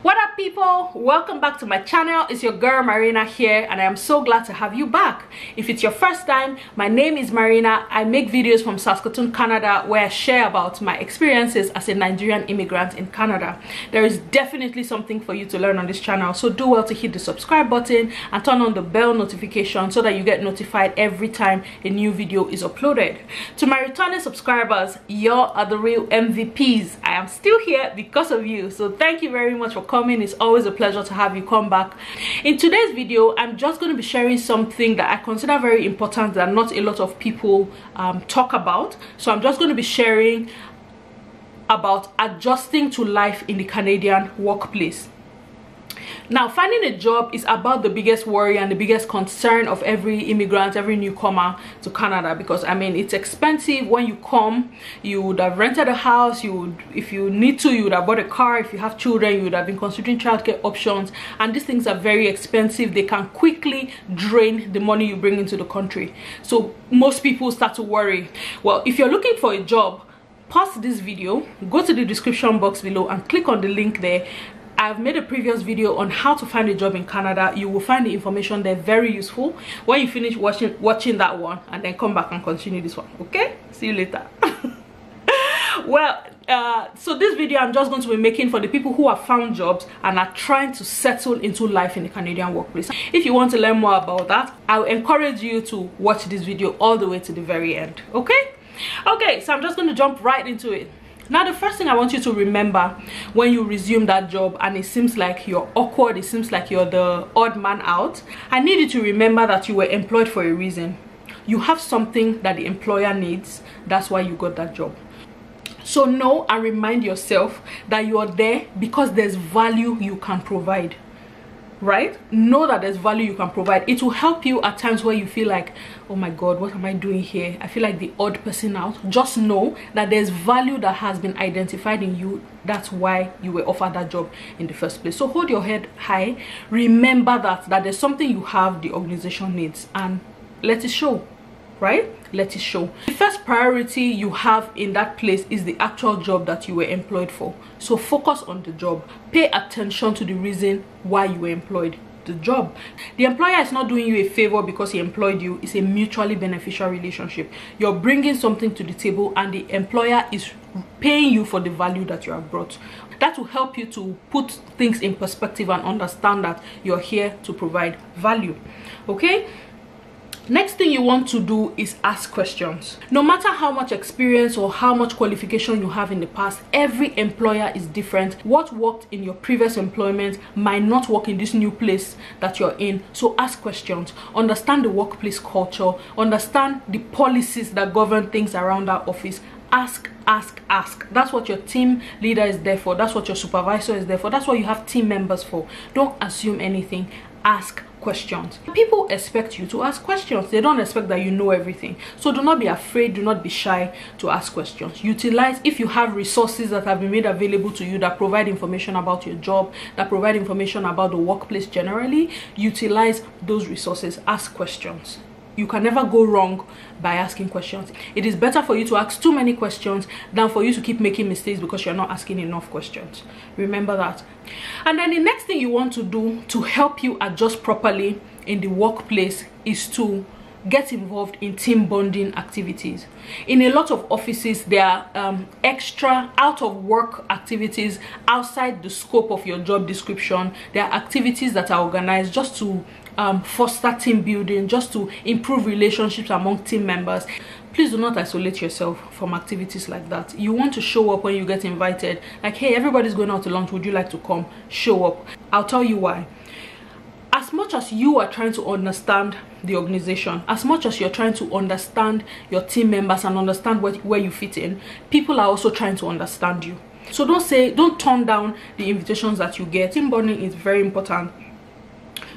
What up, people? Welcome back to my channel. It's your girl Marina here, and I am so glad to have you back. If it's your first time, my name is Marina. I make videos from Saskatoon, Canada, where I share about my experiences as a Nigerian immigrant in Canada. There is definitely something for you to learn on this channel, so do well to hit the subscribe button and turn on the bell notification so that you get notified every time a new video is uploaded. To my returning subscribers, you are the real MVPs. I am still here because of you, so thank you very much for coming. It's always a pleasure to have you come back. In today's video, I'm just going to be sharing something that I consider very important that not a lot of people talk about. So I'm just going to be sharing about adjusting to life in the Canadian workplace. Now, finding a job is about the biggest worry and the biggest concern of every immigrant, every newcomer to Canada, because I mean, it's expensive. When you come, you would have rented a house, if you need to, you would have bought a car. If you have children, you would have been considering childcare options, and these things are very expensive. They can quickly drain the money you bring into the country. So most people start to worry. Well, if you're looking for a job, pause this video, go to the description box below and click on the link there. I've made a previous video on how to find a job in Canada. You will find the information there very useful. When you finish watching that one, and then come back and continue this one, okay? See you later. Well, so this video I'm just going to be making for the people who have found jobs and are trying to settle into life in the Canadian workplace. If you want to learn more about that, I will encourage you to watch this video all the way to the very end, okay? Okay, so I'm just going to jump right into it. Now, the first thing I want you to remember when you resume that job and it seems like you're awkward, it seems like you're the odd man out, I need you to remember that you were employed for a reason. You have something that the employer needs. That's why you got that job. So know and remind yourself that you are there because there's value you can provide. Right? Know that there's value you can provide. It will help you at times where you feel like, oh my god, what am I doing here? I feel like the odd person out. Just know that there's value that has been identified in you. That's why you were offered that job in the first place. So hold your head high. Remember that there's something you have the organization needs, and let it show. Right? Let it show. The first priority you have in that place is the actual job that you were employed for. So focus on the job. Pay attention to the reason why you were employed. The job. The employer is not doing you a favor because he employed you. It's a mutually beneficial relationship. You're bringing something to the table and the employer is paying you for the value that you have brought. That will help you to put things in perspective and understand that you're here to provide value. Okay? Next thing you want to do is ask questions. No matter how much experience or how much qualification you have in the past, every employer is different. What worked in your previous employment might not work in this new place that you're in. So ask questions. Understand the workplace culture. Understand the policies that govern things around that office. Ask. That's what your team leader is there for. That's what your supervisor is there for. That's what you have team members for. Don't assume anything. Ask questions. People expect you to ask questions. They don't expect that you know everything. So do not be afraid, do not be shy to ask questions. Utilize, if you have resources that have been made available to you that provide information about your job, that provide information about the workplace generally, utilize those resources. Ask questions. You can never go wrong by asking questions. It is better for you to ask too many questions than for you to keep making mistakes because you're not asking enough questions. Remember that. And then the next thing you want to do to help you adjust properly in the workplace is to get involved in team bonding activities. In a lot of offices, there are extra out of work activities outside the scope of your job description. There are activities that are organized just to foster team building, just to improve relationships among team members. Please do not isolate yourself from activities like that. You want to show up when you get invited. Like, hey, everybody's going out to lunch, would you like to come? Show up. I'll tell you why. As much as you are trying to understand the organization, as much as you're trying to understand your team members and understand where you fit in, people are also trying to understand you. So don't turn down the invitations that you get. Team bonding is very important.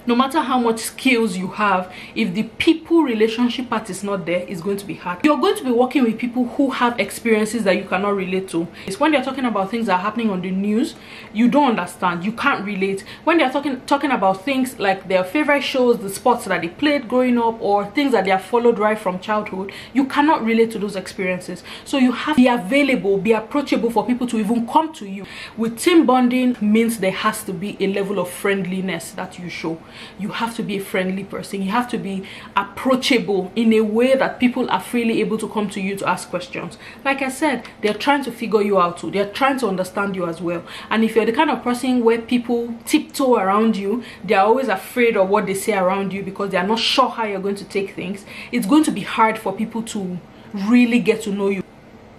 No matter how much skills you have, if the people relationship part is not there, it's going to be hard. You're going to be working with people who have experiences that you cannot relate to. It's when they're talking about things that are happening on the news, you don't understand, you can't relate. When they're talking about things like their favorite shows, the sports that they played growing up, or things that they have followed right from childhood, you cannot relate to those experiences. So you have to be available, be approachable for people to even come to you. With team bonding means there has to be a level of friendliness that you show. You have to be a friendly person. You have to be approachable in a way that people are freely able to come to you to ask questions. Like I said, they're trying to figure you out too. They're trying to understand you as well. And if you're the kind of person where people tiptoe around you, they're always afraid of what they say around you because they're not sure how you're going to take things, it's going to be hard for people to really get to know you.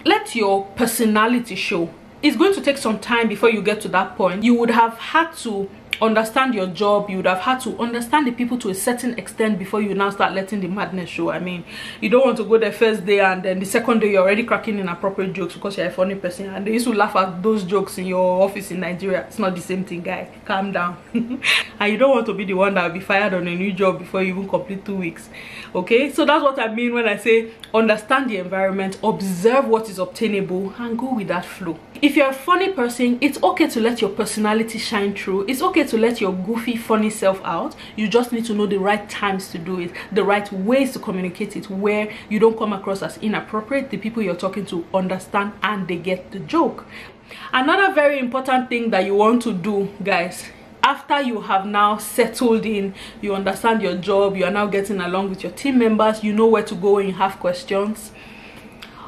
Let your personality show. It's going to take some time before you get to that point. You would have had to understand your job, you would have had to understand the people to a certain extent before you now start letting the madness show. I mean, you don't want to go the first day and then the second day you're already cracking inappropriate jokes because you're a funny person, and they used to laugh at those jokes in your office in Nigeria. It's not the same thing, guy. Calm down. And you don't want to be the one that will be fired on a new job before you even complete 2 weeks. Okay, so that's what I mean when I say understand the environment, observe what is obtainable, and go with that flow. If you're a funny person, it's okay to let your personality shine through. It's okay to let your goofy, funny self out. You just need to know the right times to do it, the right ways to communicate it, where you don't come across as inappropriate. The people you're talking to understand and they get the joke. Another very important thing that you want to do, guys, after you have now settled in, you understand your job, you are now getting along with your team members, you know where to go when you have questions.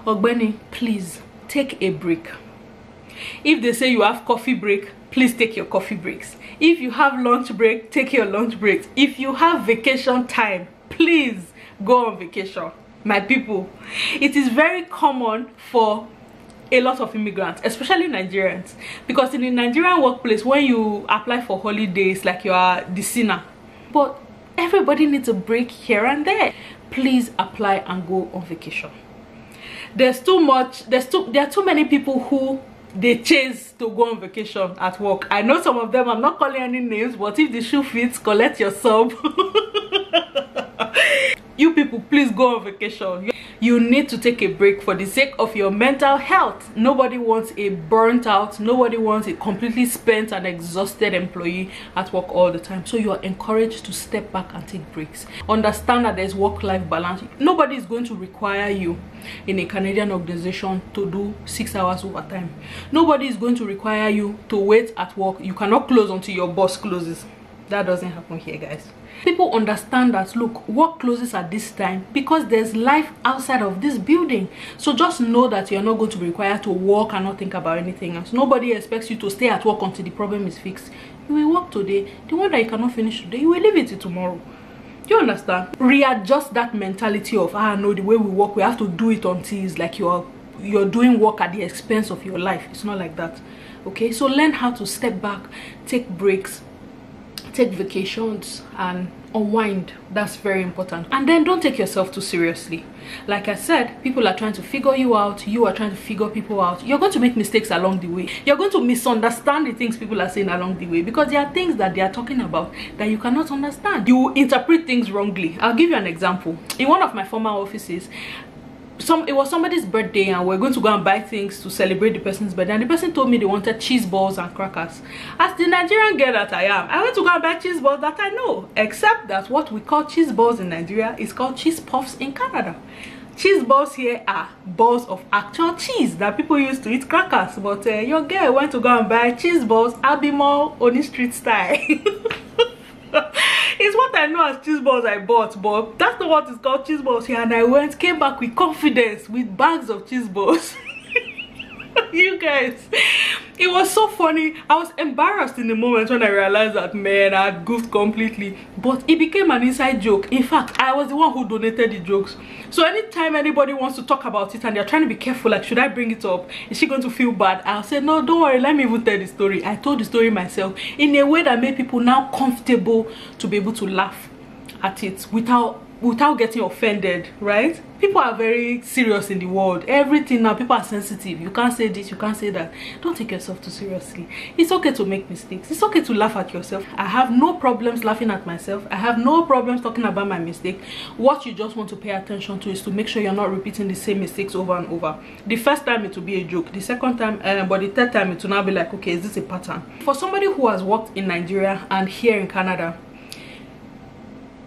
Ogbeni, please take a break. If they say you have coffee break, please take your coffee breaks. If you have lunch break, take your lunch breaks. If you have vacation time, please go on vacation. My people, it is very common for a lot of immigrants, especially Nigerians, because in the Nigerian workplace, when you apply for holidays, like you are the sinner, but everybody needs a break here and there. Please apply and go on vacation. There are too many people who they chase to go on vacation at work. I know some of them, I'm not calling any names, but if the shoe fits, collect your sub. You people, please go on vacation. You need to take a break for the sake of your mental health. Nobody wants a burnt out, nobody wants a completely spent and exhausted employee at work all the time. So you are encouraged to step back and take breaks. Understand that there's work-life balance. Nobody is going to require you in a Canadian organization to do 6 hours overtime. Nobody is going to require you to wait at work. You cannot close until your boss closes. That doesn't happen here, guys. People understand that, look, work closes at this time because there's life outside of this building. So just know that you're not going to be required to work and not think about anything else. Nobody expects you to stay at work until the problem is fixed. You will work today. The one that you cannot finish today, you will leave it till tomorrow. Do you understand? Readjust that mentality of, no, the way we work, we have to do it until it's like you're doing work at the expense of your life. It's not like that. Okay, so learn how to step back, take breaks, take vacations, and unwind. That's very important. And then don't take yourself too seriously. Like I said, people are trying to figure you out, you are trying to figure people out. You're going to make mistakes along the way. You're going to misunderstand the things people are saying along the way, because there are things that they are talking about that you cannot understand. You interpret things wrongly. I'll give you an example. In one of my former offices, it was somebody's birthday and we're going to go and buy things to celebrate the person's birthday, and the person told me they wanted cheese balls and crackers. As the Nigerian girl that I am, I went to go and buy cheese balls that I know, except that what we call cheese balls in Nigeria is called cheese puffs in Canada. Cheese balls here are balls of actual cheese that people used to eat crackers, but your girl went to go and buy cheese balls Abimo Oni Street style. It's what I know as cheese balls I bought, but that's not what is called cheese balls here. And I came back with confidence with bags of cheese balls. You guys, it was so funny. I was embarrassed in the moment when I realized that, man, I had goofed completely, but it became an inside joke. In fact, I was the one who donated the jokes. So anytime anybody wants to talk about it and they're trying to be careful, like, should I bring it up, is she going to feel bad, I'll say, no, don't worry, let me even tell the story. I told the story myself in a way that made people now comfortable to be able to laugh at it without without getting offended, right? People are very serious in the world. Everything now, people are sensitive. You can't say this, you can't say that. Don't take yourself too seriously. It's okay to make mistakes. It's okay to laugh at yourself. I have no problems laughing at myself. I have no problems talking about my mistake. What you just want to pay attention to is to make sure you're not repeating the same mistakes over and over. The first time it will be a joke. The second time, but the third time it will now be like, okay, is this a pattern? For somebody who has worked in Nigeria and here in Canada,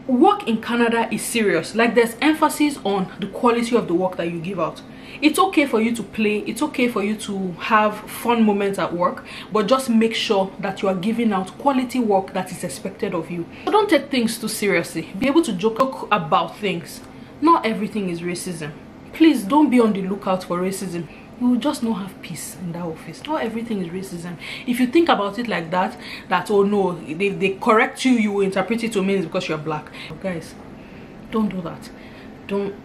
work in Canada is serious. Like, there's emphasis on the quality of the work that you give out. It's okay for you to play, it's okay for you to have fun moments at work, but just make sure that you are giving out quality work that is expected of you. So don't take things too seriously. Be able to joke about things. Not everything is racism. Please don't be on the lookout for racism. You will just not have peace in that office. Not everything is racism. If you think about it like that, oh no, they correct you, you will interpret it to mean it's because you're black. Guys, don't do that. Don't.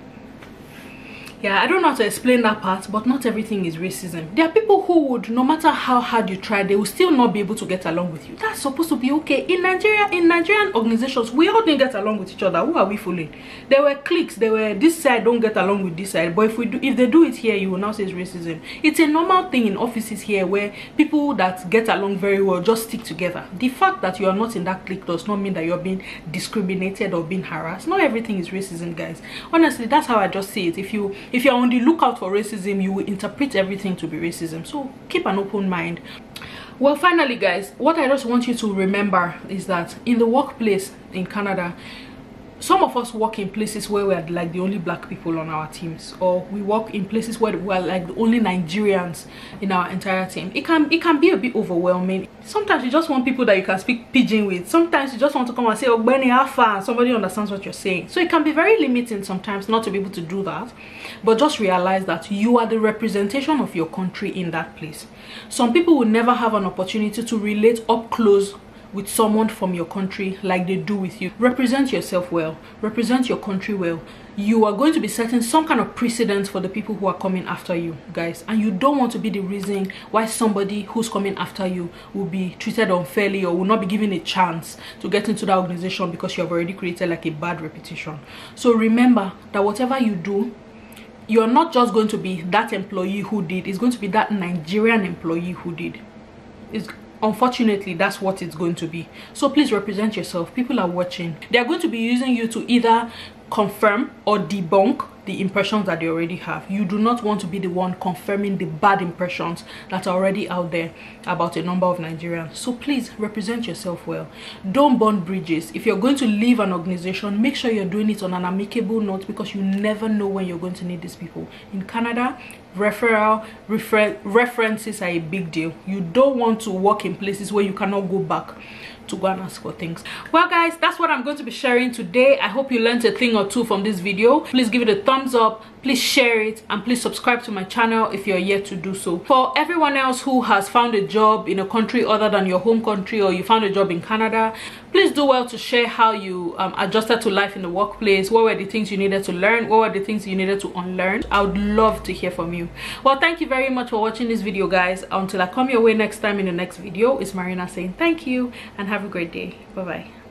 Yeah, I don't know how to explain that part, but not everything is racism. There are people who would, no matter how hard you try, they will still not be able to get along with you. That's supposed to be okay. In Nigeria, in Nigerian organizations, we all didn't get along with each other. Who are we fooling? There were cliques. There were this side don't get along with this side. But if they do it here, you will now say it's racism. It's a normal thing in offices here where people that get along very well just stick together. The fact that you are not in that clique does not mean that you're being discriminated or being harassed. Not everything is racism, guys. Honestly, that's how I just see it. If you're on the lookout for racism, you will interpret everything to be racism. So keep an open mind. Well, finally, guys, what I just want you to remember is that in the workplace in Canada, some of us work in places where we're like the only black people on our teams, or we work in places where we're like the only Nigerians in our entire team. It can be a bit overwhelming. Sometimes you just want people that you can speak pidgin with. Sometimes you just want to come and say, oh, Benny, how far? Somebody understands what you're saying. So it can be very limiting sometimes not to be able to do that. But just realize that you are the representation of your country in that place. Some people will never have an opportunity to relate up close with someone from your country like they do with you. Represent yourself well, represent your country well. You are going to be setting some kind of precedent for the people who are coming after you, guys, and you don't want to be the reason why somebody who's coming after you will be treated unfairly or will not be given a chance to get into that organization because you have already created like a bad reputation. So remember that whatever you do, you're not just going to be that employee who did, it's going to be that Nigerian employee who did. Unfortunately, that's what it's going to be. So please represent yourself. People are watching. They are going to be using you to either confirm or debunk the impressions that they already have. You do not want to be the one confirming the bad impressions that are already out there about a number of Nigerians. So please represent yourself well. Don't burn bridges. If you're going to leave an organization, make sure you're doing it on an amicable note, because you never know when you're going to need these people. In Canada, references are a big deal. You don't want to work in places where you cannot go back to go and ask for things. Well, guys, that's what I'm going to be sharing today. I hope you learned a thing or two from this video. Please give it a thumbs up, please share it, and please subscribe to my channel if you're yet to do so. For everyone else who has found a job in a country other than your home country, or you found a job in Canada, please do well to share how you adjusted to life in the workplace. What were the things you needed to learn? What were the things you needed to unlearn? I would love to hear from you. Well, thank you very much for watching this video, guys. Until I come your way next time in the next video, it's Marina saying thank you and have a great day. Bye bye.